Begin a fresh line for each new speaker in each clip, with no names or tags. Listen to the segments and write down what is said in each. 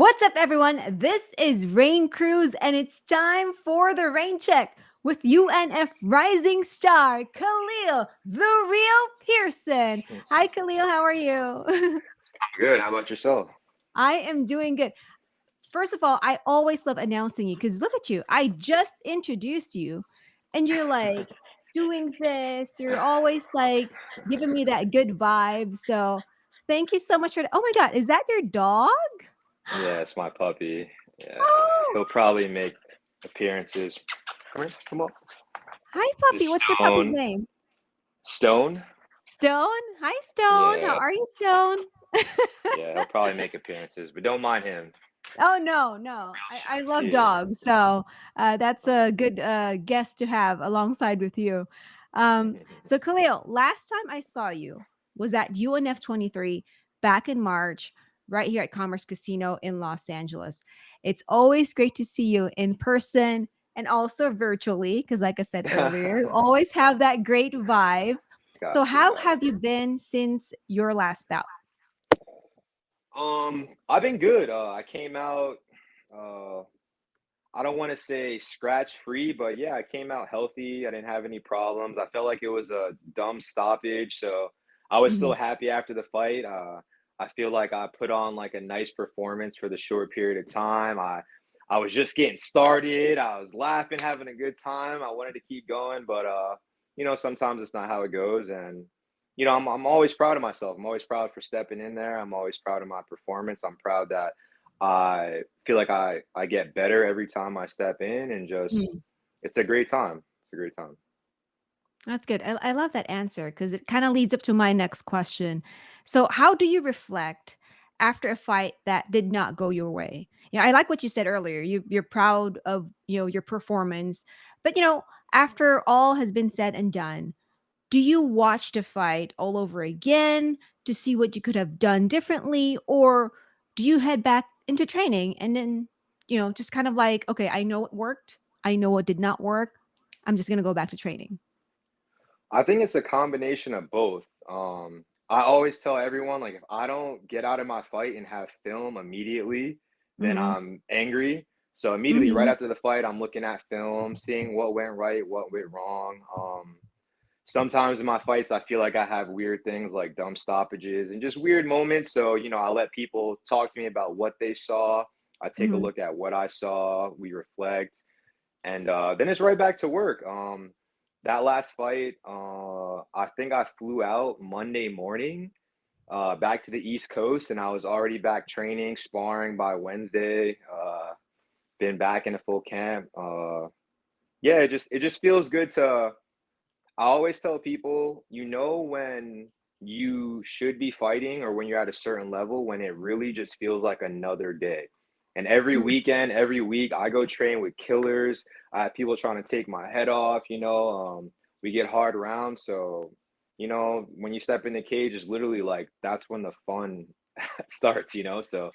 What's up, everyone? This is Raine Cruz, and it's time for the rain check with UNF rising star Khaleel, the real Pearson. Hi, Khaleel. How are you?
Good. How about yourself?
I am doing good. First of all, I always love announcing you because look at you. I just introduced you, and you're like doing this. You're always like giving me that good vibe. So, thank you so much for that. Oh my God, is that your dog?
Yeah, it's my puppy. Yeah,
Oh,
he'll probably make appearances. Come here, come on.
hi,
This
puppy.
is
What's your puppy's
Stone.
name?
Stone?
Stone. Hi, Stone. How
Yeah,
are you, Stone?
yeah, he'll probably make appearances, but don't mind him.
Oh no, no. I
Real
love
shit.
dogs, so that's a good guest to have alongside with you. So Khalil, last time I saw you was at UNF 23 back in March, right here at Commerce Casino in Los Angeles. It's always great to see you in person and also virtually, because like I said earlier, you always have that great vibe. So
Got you,
how
got
have you
you.
been since your last bout?
I've been good. I came out. Uh, I don't want to say scratch free, but yeah, I came out healthy. I didn't have any problems. I felt like it was a dumb stoppage, so I was still
Mhm.
happy after the fight. I feel like I put on like a nice performance for the short period of time. I was just getting started. I was laughing, having a good time. I wanted to keep going, but sometimes it's not how it goes. And I'm always proud of myself. I'm always proud for stepping in there. I'm always proud of my performance. I'm proud that I feel like I get better every time I step in, and just it's a great time. It's a great time.
That's good. I love that answer because it kind of leads up to my next question. So, how do you reflect after a fight that did not go your way? I like what you said earlier. You're proud of your performance, but after all has been said and done, do you watch the fight all over again to see what you could have done differently, or do you head back into training and then just kind of like, okay, I know what worked, I know what did not work. I'm just gonna go back to training.
I think it's a combination of both. I always tell everyone, like, if I don't get out of my fight and have film immediately, then
Mm-hmm.
I'm angry. So immediately right
Mhm.
after the fight, I'm looking at film, seeing what went right, what went wrong. Sometimes in my fights, I feel like I have weird things like dumb stoppages and just weird moments. So, I let people talk to me about what they saw. I take a
Mhm.
look at what I saw. We reflect, and then it's right back to work. That last fight, I think I flew out Monday morning, back to the East Coast, and I was already back training, sparring by Wednesday. Been back in a full camp. Yeah, it just feels good to. I always tell people, when you should be fighting or when you're at a certain level, when it really just feels like another day. And every
Mm.
weekend, every week, I go train with killers. I have people trying to take my head off. We get hard rounds. So, when you step in the cage, it's literally like that's when the fun starts. So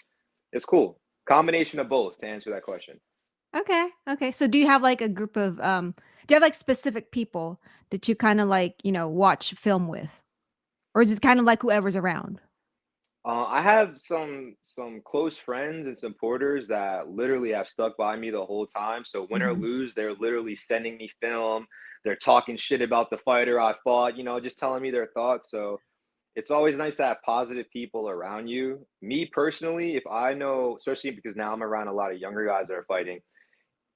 it's cool. Combination of both to answer that question.
Okay. Okay. So do you have like a group of do you have like specific people that you kind of like, watch film with? Or is it kind of like whoever's around?
I have some close friends and supporters that literally have stuck by me the whole time. So win or
Mhm.
lose, they're literally sending me film. They're talking shit about the fighter I fought, just telling me their thoughts. So it's always nice to have positive people around you. Me personally, if I know, especially because now I'm around a lot of younger guys that are fighting,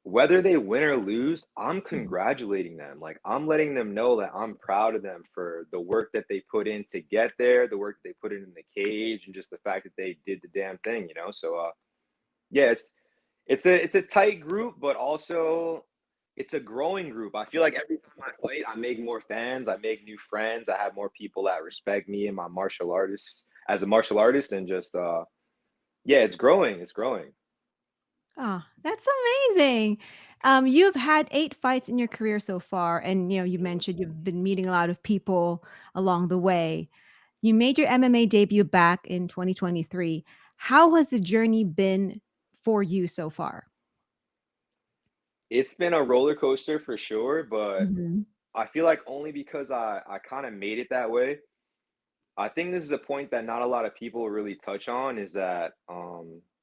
whether they win or lose, I'm
Mhm.
congratulating them. Like, I'm letting them know that I'm proud of them for the work that they put in to get there, the work that they put in the cage, and just the fact that they did the damn thing. So, yeah, it's a tight group, but also it's a growing group. I feel like every time I fight, I make more fans, I make new friends, I have more people that respect me and my martial artists as a martial artist, and just yeah, it's growing. It's growing.
Oh, that's amazing. You've had 8 fights in your career so far, and you mentioned you've been meeting a lot of people along the way. You made your MMA debut back in 2023. How has the journey been for you so far?
It's been a roller coaster for sure, but
Mhm.
I feel like only because I kind of made it that way. I think this is a point that not a lot of people really touch on, is that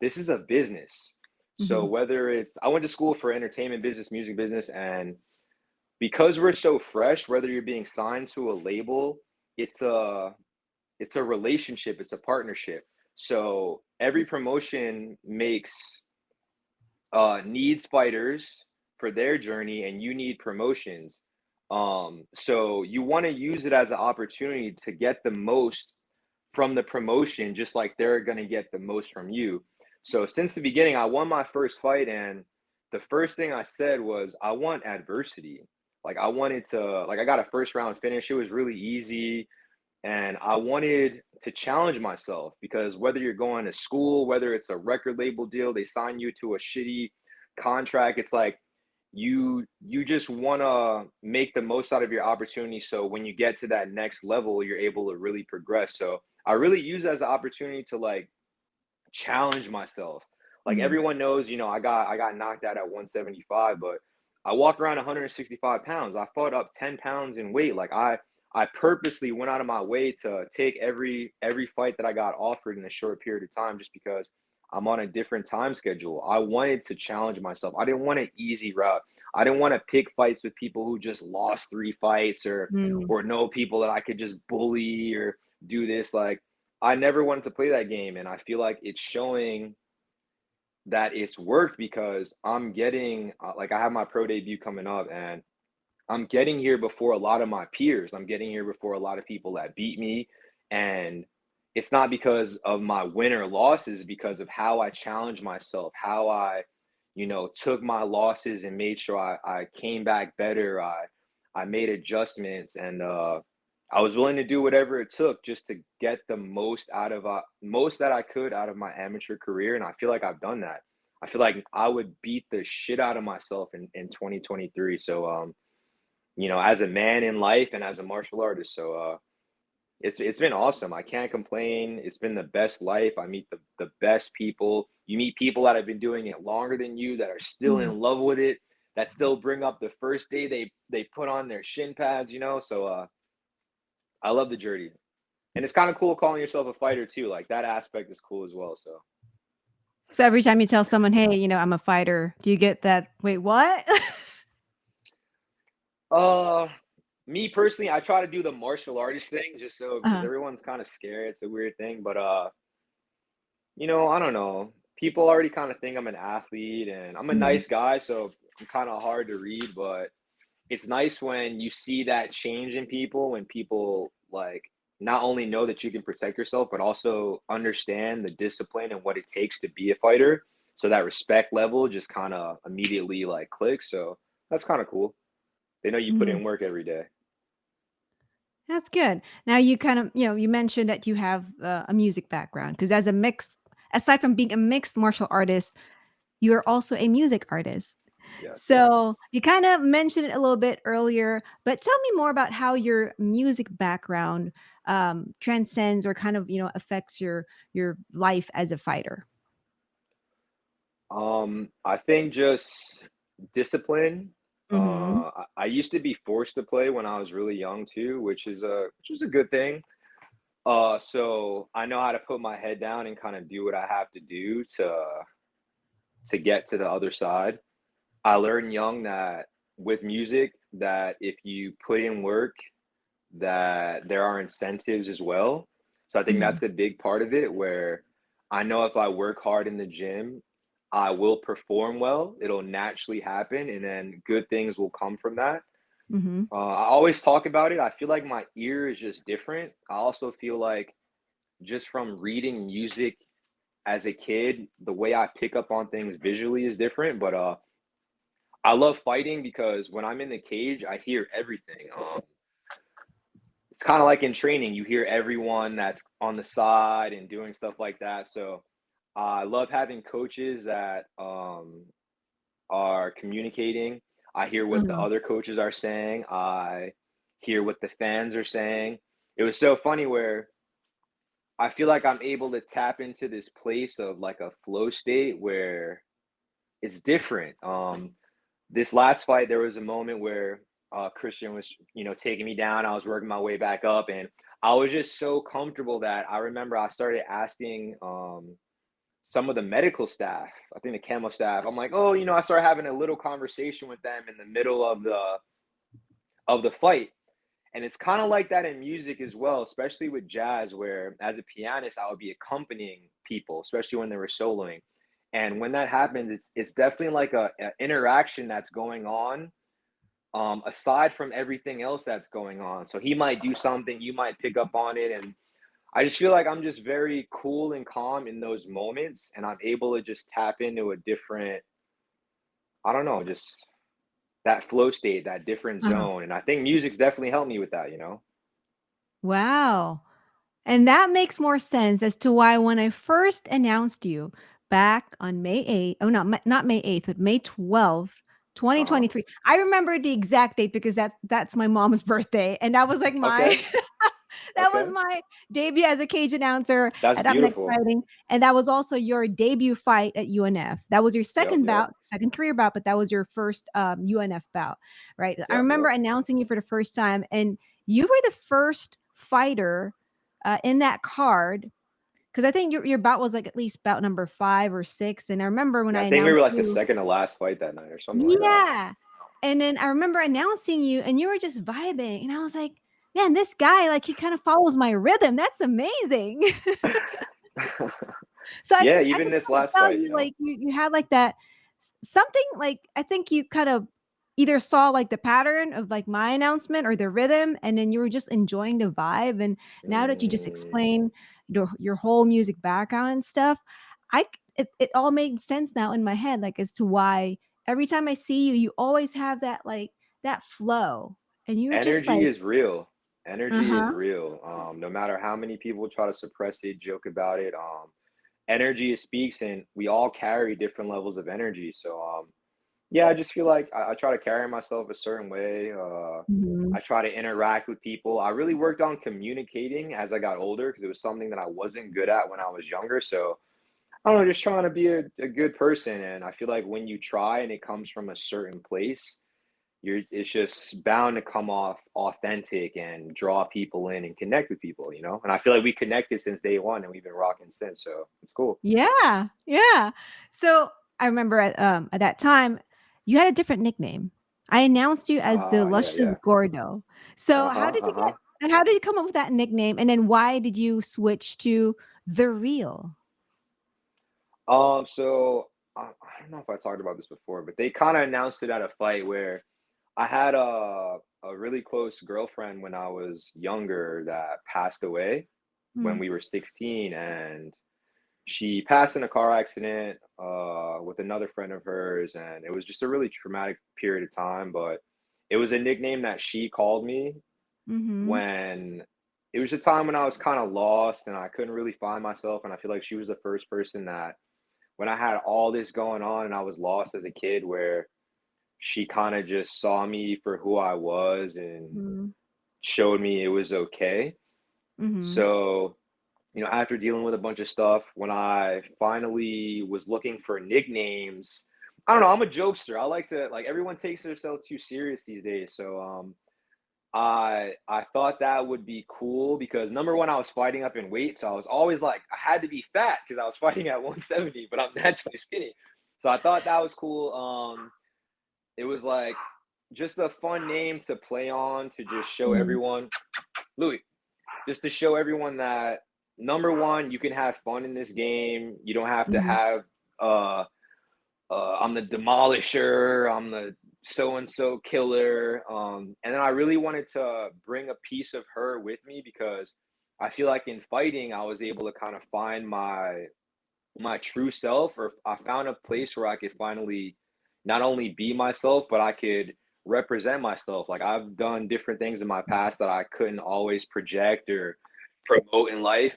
this is a business. So
Mhm.
whether it's, I went to school for entertainment business, music business, and because we're so fresh, whether you're being signed to a label, it's a it's a relationship, it's a partnership. So every promotion makes needs fighters for their journey, and you need promotions. So you want to use it as an opportunity to get the most from the promotion, just like they're going to get the most from you. So since the beginning, I won my first fight, and the first thing I said was, I want adversity. Like I wanted to, like I got a first round finish. It was really easy. And I wanted to challenge myself because whether you're going to school, whether it's a record label deal, they sign you to a shitty contract, it's like you just want to make the most out of your opportunity, so when you get to that next level, you're able to really progress. So I really use it as an opportunity to like challenge myself. Like
Mhm.
everyone knows, I got knocked out at 175, but I walked around 165 pounds. I fought up 10 pounds in weight. Like I purposely went out of my way to take every fight that I got offered in a short period of time, just because I'm on a different time schedule. I wanted to challenge myself. I didn't want an easy route. I didn't want to pick fights with people who just lost 3 fights,
Mm.
or know people that I could just bully or do this. Like I never wanted to play that game, and I feel like it's showing that it's worked because I'm getting like I have my pro debut coming up, and I'm getting here before a lot of my peers. I'm getting here before a lot of people that beat me, and it's not because of my win or losses, because of how I challenged myself, how I, took my losses and made sure I came back better. I made adjustments, and I was willing to do whatever it took just to get the most that I could out of my amateur career, and I feel like I've done that. I feel like I would beat the shit out of myself in 2023. So as a man in life and as a martial artist. So it's been awesome. I can't complain. It's been the best life. I meet the best people. You meet people that have been doing it longer than you, that are still
Mm.
in love with it, that still bring up the first day they put on their shin pads, So I love the journey. And it's kind of cool calling yourself a fighter too. Like that aspect is cool as well. So
So every time you tell someone, "Hey, I'm a fighter," do you get that, "Wait, what?"
uh me personally, I try to do the martial artist thing just so, because
Uh-huh.
everyone's kind of scared. It's a weird thing, but I don't know. People already kind of think I'm an athlete, and I'm a
Mhm.
nice guy, so I'm kind of hard to read, but it's nice when you see that change in people, when people like not only know that you can protect yourself, but also understand the discipline and what it takes to be a fighter. So that respect level just kind of immediately like clicks. So that's kind of cool. They know you put
Mhm.
in work every day.
That's good. Now you kind of, you mentioned that you have a music background because as a mixed, aside from being a mixed martial artist, you are also a music artist.
Yes.
So you kind of mentioned it a little bit earlier, but tell me more about how your music background transcends or kind of, affects your life as a fighter.
I think just discipline.
Hmm.
I used to be forced to play when I was really young too, which was a good thing. So I know how to put my head down and kind of do what I have to do to get to the other side. I learned young that with music, that if you put in work, that there are incentives as well. So I think
Hmm.
that's a big part of it, where I know if I work hard in the gym, I will perform well. It'll naturally happen, and then good things will come from that.
Hmm.
I always talk about it. I feel like my ear is just different. I also feel like just from reading music as a kid, the way I pick up on things visually is different. But I love fighting because when I'm in the cage, I hear everything. It's kind of like in training, you hear everyone that's on the side and doing stuff like that. So I love having coaches that are communicating. I hear what the
Uh-huh.
other coaches are saying. I hear what the fans are saying. It was so funny where I feel like I'm able to tap into this place of like a flow state where it's different. This last fight, there was a moment where Christian was, taking me down. I was working my way back up, and I was just so comfortable that I remember I started asking some of the medical staff, I think the camo staff. I'm like, oh, I started having a little conversation with them in the middle of the fight. And it's kind of like that in music as well, especially with jazz, where as a pianist, I would be accompanying people, especially when they were soloing. And when that happens, it's definitely like a interaction that's going on, aside from everything else that's going on. So he might do something, you might pick up on it, and I just feel like I'm just very cool and calm in those moments, and I'm able to just tap into a different, I don't know, just that flow state, that different
Uh-huh.
zone. And I think music's definitely helped me with that.
Wow. And that makes more sense as to why when I first announced you back on May 8th, oh, not May 8th, but May 12th,
Uh-huh.
2023. I remember the exact date because that's my mom's birthday. And that was like my
Okay.
that was
Okay.
my debut as a cage announcer
That's
at Up Next
beautiful.
Fighting. And that was also your debut fight at UNF. That was your
Yep.
second
Yep.
bout, second career bout, but that was your first UNF bout, right? I
Yep.
remember
Yep.
announcing you for the first time, and you were the first fighter in that card, because I think your bout was like at least bout number 5 or 6. And I remember when
Yeah,
I
I think we were
announced
like the
you,
second to last fight that night or something like that.
yeah. And then I remember announcing you, and you were just vibing, and I was like, man, this guy, like, he kind of follows my rhythm. That's amazing. So
Yeah,
I
even
could
this
kind of
last
tell
fight,
you, like, you had like that something, like, I think you kind of either saw like the pattern of like my announcement or the rhythm, and then you were just enjoying the vibe. And now that you just
Mm,
explained your whole music background and stuff, it all made sense now in my head, like, as to why every time I see you, you always have that, like, that flow, and you're just
energy
like,
is real. Energy is
uh-huh.
real. No matter how many people try to suppress it, joke about it, energy speaks, and we all carry different levels of energy. So, yeah, I just feel like I try to carry myself a certain way.
Mhm.
I try to interact with people. I really worked on communicating as I got older because it was something that I wasn't good at when I was younger. So I don't know, just trying to be a good person. And I feel like when you try and it comes from a certain place, it's just bound to come off authentic and draw people in and connect with people. And I feel like we connected since day one and we've been rocking since. So it's cool.
Yeah, yeah. So I remember at that time, you had a different nickname. I announced you as the
Yeah,
Luscious
yeah.
Gordo. So
Uh-huh, uh-huh.
how did you come up with that nickname? And then why did you switch to The Real?
So I don't know if I talked about this before, but they kind of announced it at a fight where I had a really close girlfriend when I was younger that passed away when
Mm,
we were 16, and she passed in a car accident with another friend of hers, and it was just a really traumatic period of time. But it was a nickname that she called me
mhm,
when it was a time when I was kind of lost and I couldn't really find myself. And I feel like she was the first person that, when I had all this going on and I was lost as a kid, where she kind of just saw me for who I was and
mhm,
showed me it was okay.
mhm,
So, after dealing with a bunch of stuff, when I finally was looking for nicknames, I don't know, I'm a jokester. I like to, like, everyone takes themselves too serious these days. So, I thought that would be cool because number one, I was fighting up in weight, so I was always like, I had to be fat because I was fighting at 170, but I'm naturally skinny. So I thought that was cool. It was like just a fun name to play on to just show
mhm,
everyone, Louis, just to show everyone that number one, you can have fun in this game. You don't have to
mhm,
have uh I'm the demolisher, I'm the so and so killer. And then I really wanted to bring a piece of her with me because I feel like in fighting I was able to kind of find my true self, or I found a place where I could finally not only be myself, but I could represent myself. Like, I've done different things in my past that I couldn't always project or promote in life.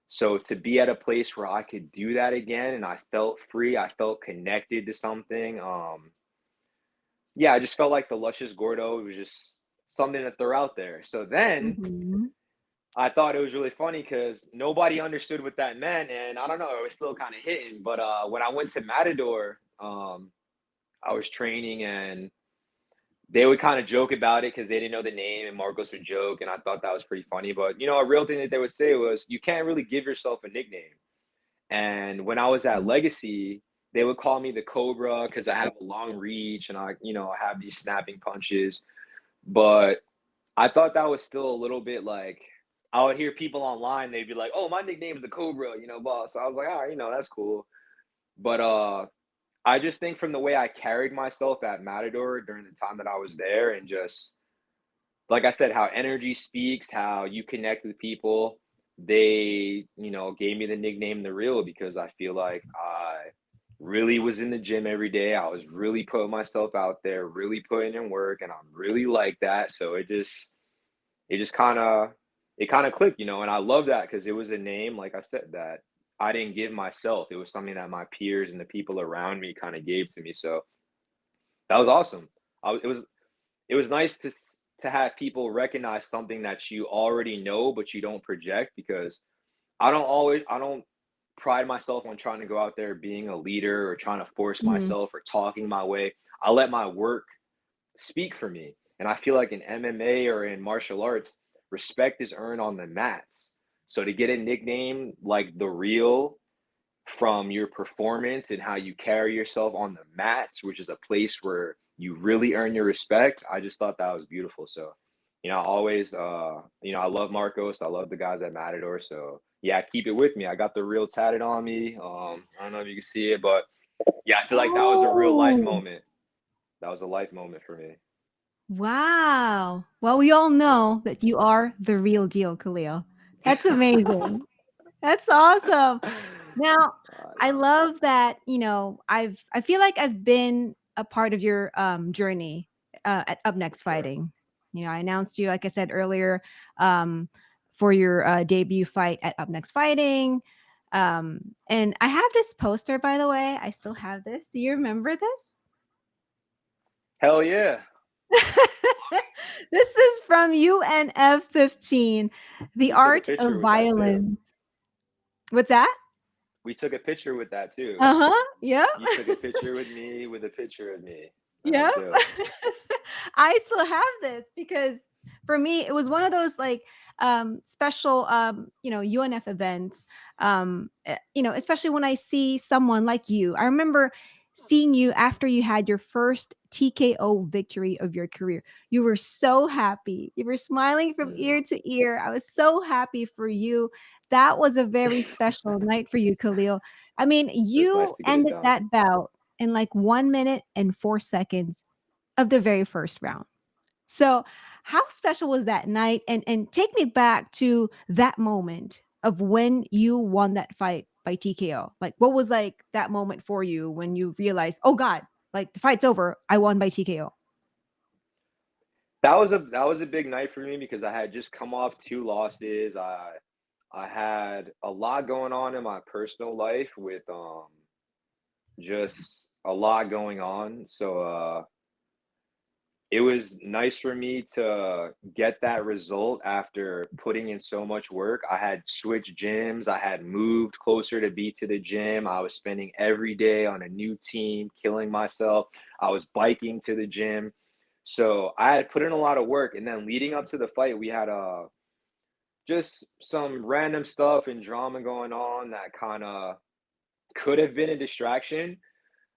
So to be at a place where I could do that again and I felt free, I felt connected to something. Yeah, I just felt like the Luscious Gordo was just something to throw out there. So then
mhm,
I thought it was really funny because nobody understood what that meant, and I don't know, it was still kind of hitting. But when I went to Matador, I was training, and they would kind of joke about it because they didn't know the name, and Marcos would joke, and I thought that was pretty funny. But a real thing that they would say was, "You can't really give yourself a nickname." And when I was at
Mhm.
Legacy, they would call me the Cobra because I have a long reach and I have these snapping punches. But I thought that was still a little bit like I would hear people online, they'd be like, "Oh, my nickname's the Cobra," boss. So I was like, "All right, that's cool." But I just think from the way I carried myself at Matador during the time that I was there, and just like I said, how energy speaks, how you connect with people. They, gave me the nickname The Real because I feel like I really was in the gym every day. I was really putting myself out there, really putting in work, and I'm really like that. So it just kind of clicked, and I love that because it was a name, like I said, that I didn't give myself. It was something that my peers and the people around me kind of gave to me. So that was awesome. It was nice to have people recognize something that you already know but you don't project, because I don't pride myself on trying to go out there being a leader or trying to force
Mhm.
myself or talking my way. I let my work speak for me. And I feel like in MMA or in martial arts, respect is earned on the mats. So to get a nickname like The Real from your performance and how you carry yourself on the mats, which is a place where you really earn your respect, I just thought that was beautiful. So, I always, I love Marcos. I love the guys at Matador. So, yeah, keep it with me. I got The Real tatted on me. I don't know if you can see it, but yeah, I feel like that was a real life
Oh,
moment. That was a life moment for me.
wow. Well, we all
Yeah.
know that you are the real deal, Khalil. That's amazing. That's awesome. Now, I
No.
love that, I feel like I've been a part of your journey at Up Next
Okay.
Fighting. I announced you, like I said earlier, um, for your debut fight at Up Next Fighting. And I have this poster, by the way. I still have this. Do you remember this?
Hell yeah.
This is from UNF 15, The
We took a
Art
picture
of
with that too.
Violence. What's that?
We took a picture with that too.
Uh-huh. Yep.
You took a picture with me with a picture of me. That was
Yep.
dope.
I still have this because for me it was one of those like special UNF events. Especially when I see someone like you. I remember seeing you after you had your first TKO victory of your career. You were so happy. You were smiling from
Mm.
ear to ear. I was so happy for you. That was a very special night for you, Khalil. I mean,
It was nice
you
to get it
ended
done.
that bout in like 1 minute and 4 seconds of the very first round. So, how special was that night? And take me back to that moment of when you won that fight by TKO. Like, what was like that moment for you when you realized, oh God, like the fight's over, I won by TKO.
That was a big night for me because I had just come off two losses. I had a lot going on in my personal life with just a lot going on. So it was nice for me to get that result after putting in so much work. I had switched gyms, I had moved closer to be to the gym. I was spending every day on a new team, killing myself. I was biking to the gym. So I had put in a lot of work. And then leading up to the fight, we had just some random stuff and drama going on that kind of could have been a distraction.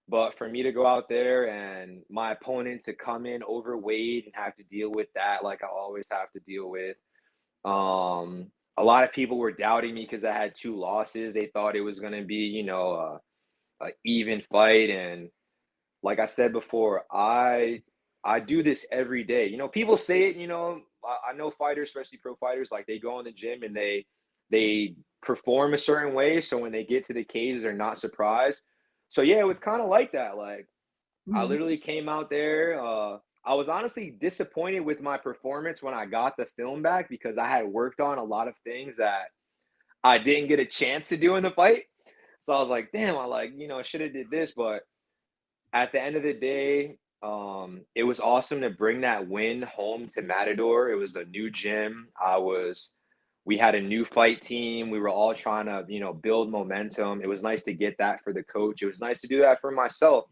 But for me to go out there and my opponent to come in overweight and have to deal with that, like I always have to deal with, a lot of people were doubting me because I had two losses. They thought it was going to be, a even fight. And like I said before, I do this every day. People say it. I know fighters, especially pro fighters, like they go in the gym and they perform a certain way, so when they get to the cage, they're not surprised. So yeah, it was kind of like that. Like I
Mhm.
literally came out there. I was honestly disappointed with my performance when I got the film back because I had worked on a lot of things that I didn't get a chance to do in the fight. So I was like, damn, I like, should have did this. But at the end of the day, it was awesome to bring that win home to Matador. It was a new gym. We had a new fight team. We were all trying to, build momentum. It was nice to get that for the coach. It was nice to do that for myself.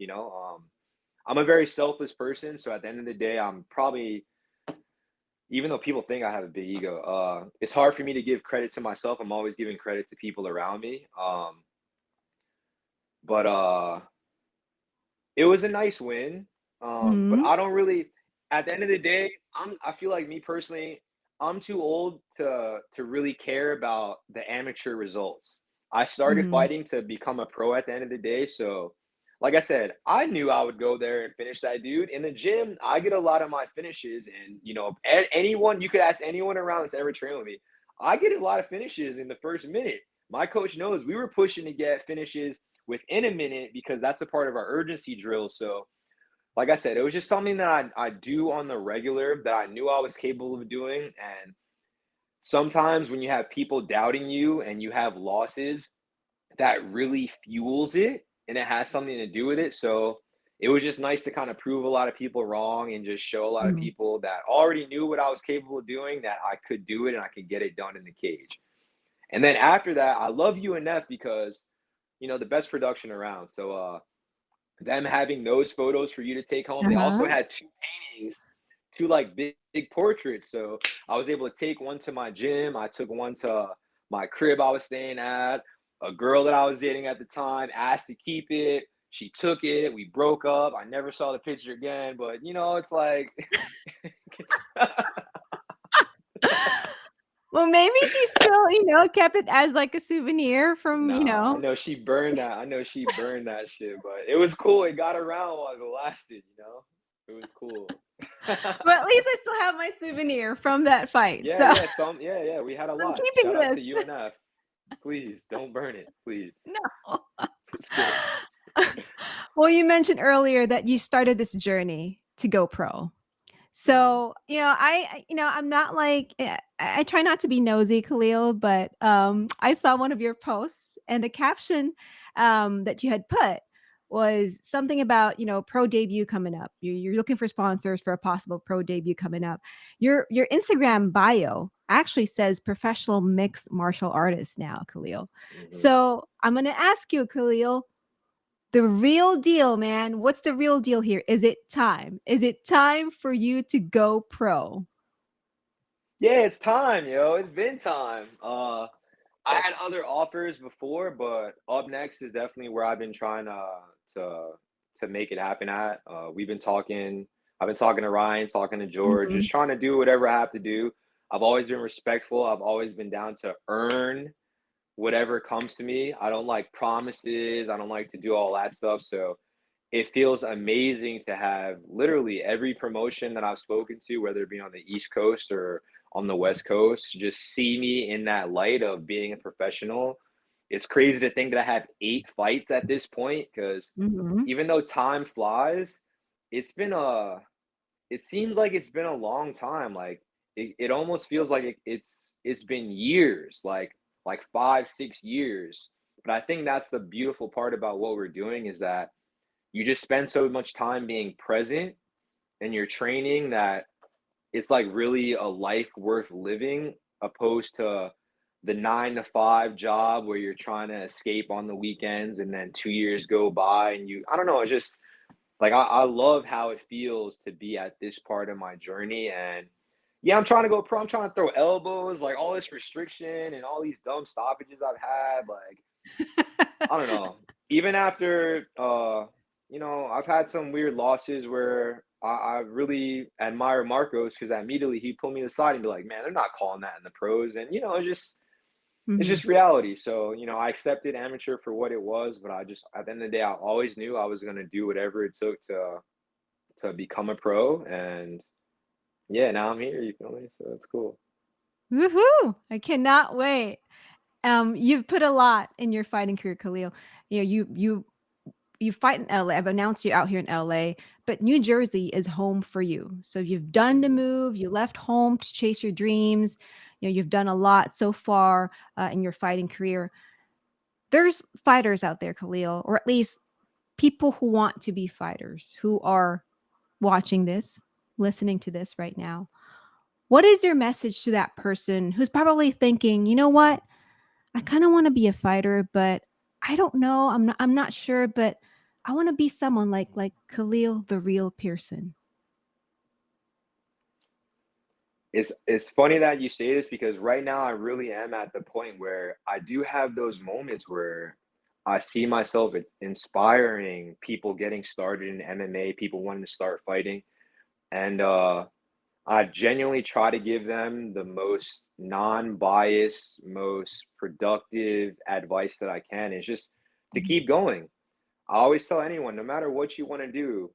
I'm a very selfless person, so at the end of the day, I'm probably, even though people think I have a big ego, it's hard for me to give credit to myself. I'm always giving credit to people around me. but it was a nice win. But
Mhm.
I don't really. At the end of the day, I feel like me personally, I'm too old to really care about the amateur results. I started
Mhm.
fighting to become a pro at the end of the day, so like I said, I knew I would go there and finish that dude. In the gym, I get a lot of my finishes, and anyone you could ask anyone around that's ever trained with me, I get a lot of finishes in the first minute. My coach knows we were pushing to get finishes within a minute because that's a part of our urgency drill. So like I said, it was just something that I do on the regular that I knew I was capable of doing. And sometimes when you have people doubting you and you have losses, that really fuels it and it has something to do with it. So it was just nice to kind of prove a lot of people wrong and just show a lot of
Mhm.
people that already knew what I was capable of doing that I could do it and I could get it done in the cage. And then after that, I love UNF because, the best production around. So them having those photos for you to take home. They also
Uh-huh.
had two paintings, two like big portraits. So I was able to take one to my gym. I took one to my crib I was staying at. A girl that I was dating at the time asked to keep it. She took it. We broke up. I never saw the picture again. But it's like, it's,
Well, maybe she still, kept it as, like, a souvenir from,
nah. I know she burned that. I know she burned that shit. But it was cool. It got around while it lasted. It was cool.
Well, at least I still have my souvenir from that fight,
Yeah,
so
yeah, yeah, we had a
I'm
lot.
keeping
Shout out to
this.
UNF. Please don't burn it, please.
No.
Just kidding.
Well, you mentioned earlier that you started this journey to go pro.
Mhm,
So, I'm not like I try not to be nosy, Khalil, but I saw one of your posts and the caption that you had put was something about, pro debut coming up. You're looking for sponsors for a possible pro debut coming up. Your Instagram bio actually says professional mixed martial artist now, Khalil.
mhm.
So I'm gonna ask you, Khalil, the real deal, man. What's the real deal here? Is it time? Is it time for you to go pro?
Yeah, it's time, yo. It's been time. I had other offers before, but up next is definitely where I've been trying to to make it happen at. We've been talking. I've been talking to Ryan, talking to George,
Mhm,
just trying to do whatever I have to do. I've always been respectful. I've always been down to earn whatever comes to me. I don't like promises. I don't like to do all that stuff. So it feels amazing to have literally every promotion that I've spoken to, whether it be on the East Coast or on the West Coast, just see me in that light of being a professional. It's crazy to think that I have 8 fights at this point because
mhm,
even though time flies, it's been a it seems like it's been a long time. Like it almost feels like it's been years, like 5, 6 years. But I think that's the beautiful part about what we're doing is that you just spend so much time being present in your training that it's like really a life worth living opposed to the 9 to 5 job where you're trying to escape on the weekends and then 2 years go by and I don't know, it's just like I love how it feels to be at this part of my journey. And yeah, I'm trying to go pro. I'm trying to throw elbows, like all this restriction and all these dumb stoppages I've had. Like, I don't know. Even after, I've had some weird losses where I really admire Marcos because immediately he pulled me aside and be like, man, they're not calling that in the pros. And, it's
mhm.
just reality. So, I accepted amateur for what it was, but I just, at the end of the day, I always knew I was going to do whatever it took to become a pro. And yeah, now I'm here, you feel me? So that's cool.
Woohoo! I cannot wait. You've put a lot in your fighting career, Khalil. You fight in LA. I've announced you out here in LA, but New Jersey is home for you. So you've done the
Mhm.
move. You left home to chase your dreams. You've done a lot so far in your fighting career. There's fighters out there, Khalil, or at least people who want to be fighters who are watching this, listening to this right now. What is your message to that person who's probably thinking, you know what? I kind of want to be a fighter, but I don't know. I'm not sure, but I want to be someone like Khalil the real Pearson.
It's funny that you say this because right now I really am at the point where I do have those moments where I see myself inspiring people getting started in MMA, people wanting to start fighting, and I genuinely try to give them the most non-biased, most productive advice that I can. Is just to
Mhm.
keep going. I always tell anyone, no matter what you want to do,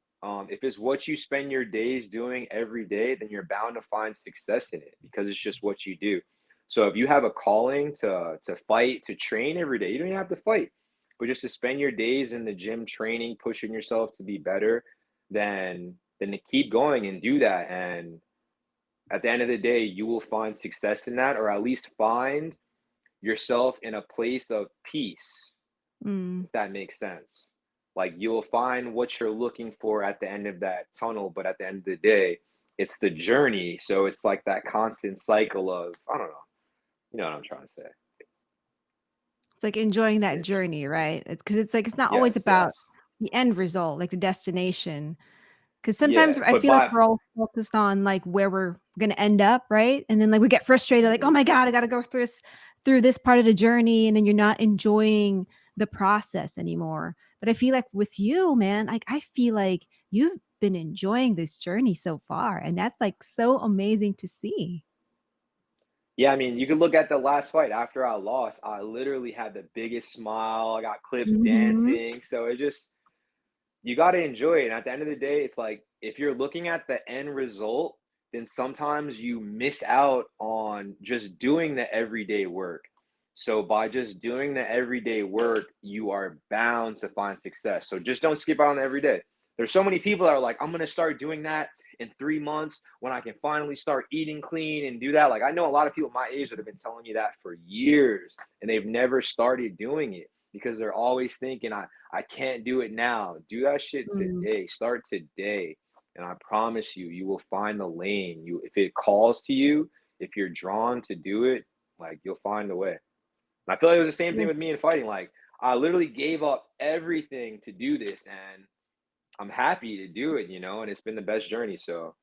if it's what you spend your days doing every day, then you're bound to find success in it because it's just what you do. So if you have a calling to fight, to train every day, you don't even have to fight, but just to spend your days in the gym training, pushing yourself to be better, then to keep going and do that. And at the end of the day, you will find success in that, or at least find yourself in a place of peace,
Mm.
if that makes sense. Like you'll find what you're looking for at the end of that tunnel, but at the end of the day, it's the journey. So it's like that constant cycle of, I don't know, you know what I'm trying to say.
It's like enjoying that
Ish.
journey, right? It's because it's like it's not always
Yes,
about
yes.
the end result, like the destination. Because sometimes
Yeah.
I
But
feel like
by
we're all focused on like where we're gonna end up, right? And then like we get frustrated, like, oh
mhm.
my God, I gotta go through this part of the journey, and then you're not enjoying the process anymore. But I feel like with you, man, like I feel like you've been enjoying this journey so far. And that's like so amazing to see.
Yeah, I mean, you could look at the last fight after I lost. I literally had the biggest smile. I got clips
Hmm.
dancing. So it just, you got to enjoy it. And at the end of the day, it's like if you're looking at the end result, then sometimes you miss out on just doing the everyday work. So by just doing the everyday work, you are bound to find success. So just don't skip out on the everyday. There's so many people that are like, I'm going to start doing that in 3 months when I can finally start eating clean and do that. Like I know a lot of people my age that have been telling me that for years and they've never started doing it because they're always thinking, I can't do it now. Do that shit
Mm.
today. Start today. And I promise you, you will find the lane. You if it calls to you, if you're drawn to do it, like you'll find a way. And I feel like it was the same thing with me in fighting. Like I literally gave up everything to do this and I'm happy to do it, and it's been the best journey. So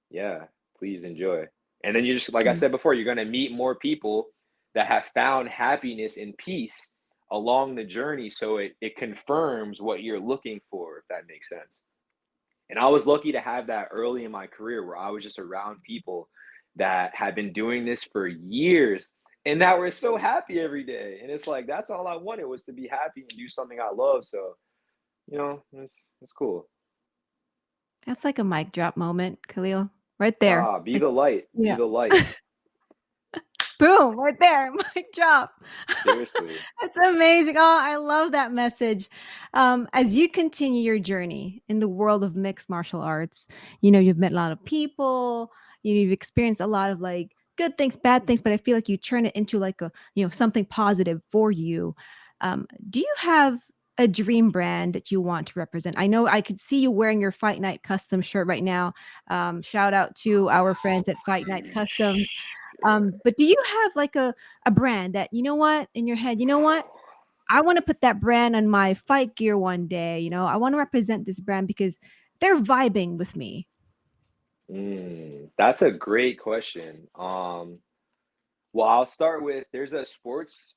yeah, please enjoy. And then you just, like I
Mm.
said before, you're gonna meet more people that have found happiness and peace along the journey. So it confirms what you're looking for, if that makes sense. And I was lucky to have that early in my career where I was just around people that had been doing this for years and that were so happy every day. And it's like that's all I wanted was to be happy and do something I love. So, it's cool.
That's like a mic drop moment, Khalil. Right there.
Ah, be
Like,
the light. Be
yeah.
the light.
Boom, right there. Mic drop.
Seriously.
That's amazing. Oh, I love that message. As you continue your journey in the world of mixed martial arts, you've met a lot of people, you've experienced a lot of like good things, bad things, but I feel like you turn it into like something positive for you. Do you have a dream brand that you want to represent? I know I could see you wearing your Fight Night Custom shirt right now. Shout out to our friends at Fight Night Customs. But do you have like a brand that you know what in your head? You know what? I want to put that brand on my fight gear one day. I want to represent this brand because they're vibing with me.
That's a great question. Well, I'll start with there's a sports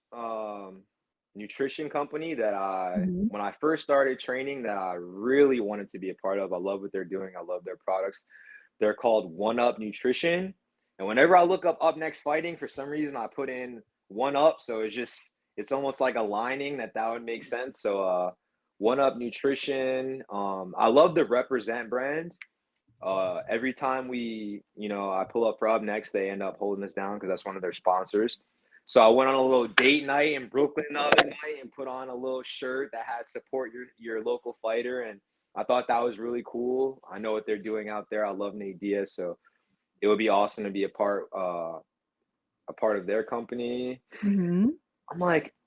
nutrition company that
Mhm.
when I first started training, that I really wanted to be a part of. I love what they're doing. I love their products. They're called One Up Nutrition. And whenever I look up Next Fighting, for some reason I put in One Up. So it's almost like aligning that would make sense. So One Up Nutrition. I love the Represent brand. Every time I pull up for Up Next, they end up holding us down because that's one of their sponsors. So I went on a little date night in Brooklyn the other night and put on a little shirt that had support your local fighter, and I thought that was really cool. I know what they're doing out there. I love Nate Diaz, so it would be awesome to be a part of their company.
Mhm.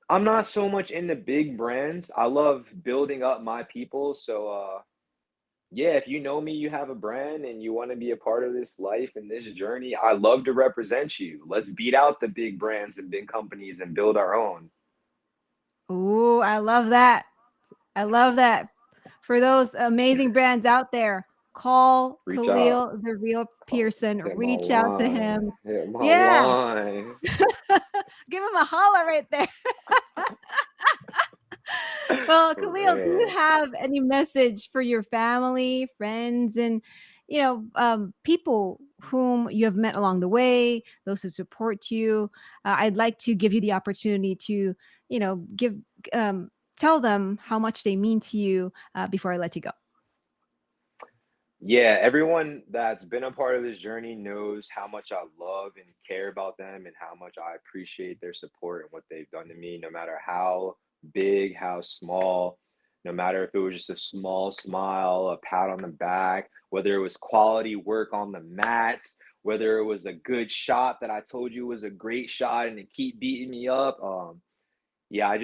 I'm not so much into big brands. I love building up my people, so yeah, if you know me, you have a brand and you want to be a part of this life and this journey, I love to represent you. Let's beat out the big brands and big companies and build our own.
Ooh, I love that. I love that. For those amazing brands out there, call
Reach out.
Khalil the Real Pearson.
Hit my
Reach out to him.
line. Hit my
Yeah.
line.
Give him a holler right there. Well, Khalil, do you
Man.
have any message for your family, friends, and people whom you have met along the way, those who support you? I'd like to give you the opportunity to, give tell them how much they mean to you before I let you go.
Yeah, everyone that's been a part of this journey knows how much I love and care about them and how much I appreciate their support and what they've done to me, no matter how big, how small, no matter if it was just a small smile, a pat on the back, whether it was quality work on the mats, whether it was a good shot that I told you was a great shot and to keep beating me up. Yeah,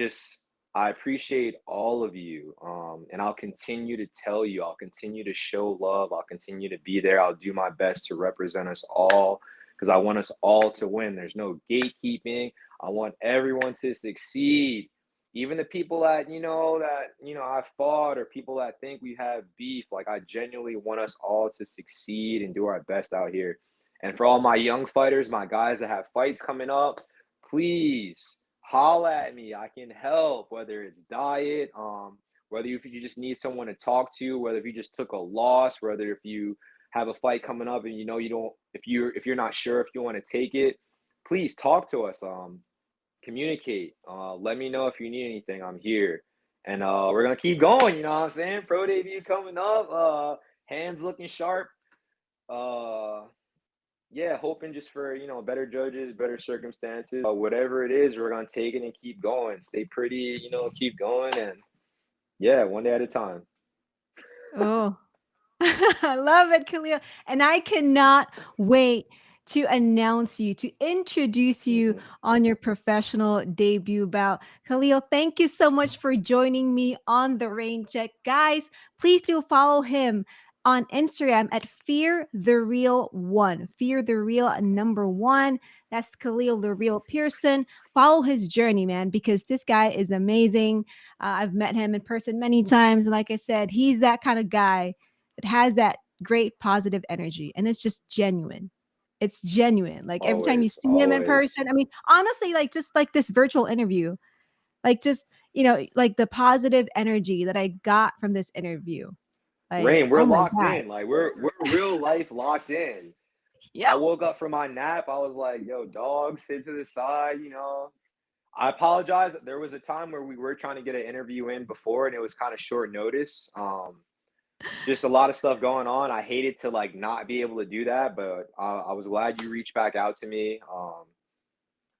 I appreciate all of you, and I'll continue to tell you, I'll continue to show love, I'll continue to be there, I'll do my best to represent us all because I want us all to win. There's no gatekeeping. I want everyone to succeed. Even the people that I fought or people that think we have beef, like I genuinely want us all to succeed and do our best out here. And for all my young fighters, my guys that have fights coming up, please holla at me. I can help, whether it's diet, whether if you just need someone to talk to, whether if you just took a loss, whether if you have a fight coming up and you know you don't if you're not sure if you want to take it, please talk to us. Communicate. Let me know if you need anything. I'm here. And we're gonna keep going, you know what I'm saying? Pro debut coming up, hands looking sharp. Uh yeah, hoping just for, better judges, better circumstances. Whatever it is, we're gonna take it and keep going. Stay pretty, keep going, and yeah, one day at a time.
Oh, I love it, Khalil. And I cannot wait to announce you, to introduce you
Hmm.
on your professional debut bout. Khalil, thank you so much for joining me on the Rain Check. Guys, please do follow him on Instagram at Fear the Real One. Fear the Real number one. That's Khalil the Real Pearson. Follow his journey, man, because this guy is amazing. I've met him in person many times. And like I said, he's that kind of guy that has that great positive energy and it's just genuine. It's genuine. Like every time you
Always,
see him in
always.
person, I mean, honestly, like just like this virtual interview, like just, like the positive energy that I got from this interview. Like,
Rain, we're
oh my
locked
God.
in. Like we're real life locked in. I
Yep.
woke up from my nap. I was like, "Yo, dog, sit to the side." I apologize. There was a time where we were trying to get an interview in before, and it was kind of short notice. Just a lot of stuff going on. I hated to like not be able to do that, but I was glad you reached back out to me.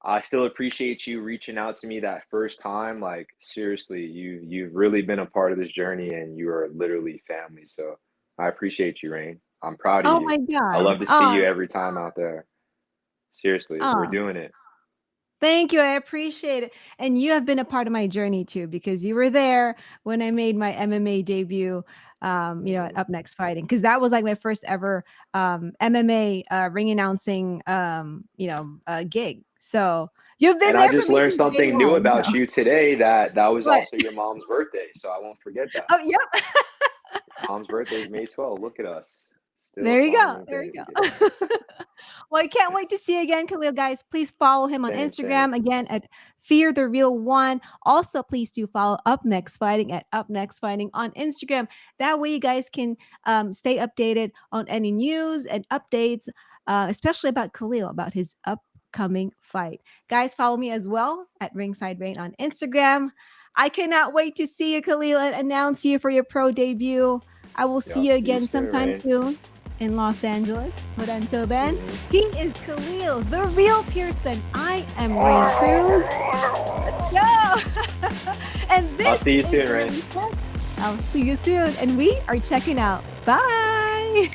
I still appreciate you reaching out to me that first time. Like seriously, you've really been a part of this journey, and you are literally family. So I appreciate you, Rain. I'm proud of
Oh
you.
my
I
God.
love to see
Oh,
you every time out there. Seriously, we're
oh.
doing it.
Thank you. I appreciate it. And you have been a part of my journey too, because you were there when I made my MMA debut, at
Mhm.
Up Next Fighting, because that was like my first ever MMA ring announcing, gig. So you've been
And I
there for
just
me
learned
since day
something new
one.
about you today that was
What?
also your mom's birthday. So I won't forget that.
Oh, yep.
Mom's birthday is May 12th. Look at us. Still
There you go.
finding
There
things
you
together.
go. Well, I can't wait to see you again, Khalil. Guys, please follow him on
Same, same.
Instagram again at Fear the Real One. Also, please do follow Up Next Fighting at Up Next Fighting on Instagram. That way, you guys can stay updated on any news and updates, especially about Khalil, about his upcoming fight. Guys, follow me as well at Ringside Rain on Instagram. I cannot wait to see you, Khalil, and announce you for your pro debut. I will see
Yup,
you
see you
again
soon,
sometime
Rain.
soon in Los Angeles. But until then,
Hmm.
he is Khalil, the real Pearson. I am Raine Cruz. Let's go. And
I'll
this
see you
is
soon,
the
Rain.
Rain Check. I'll see you soon. And we are checking out. Bye.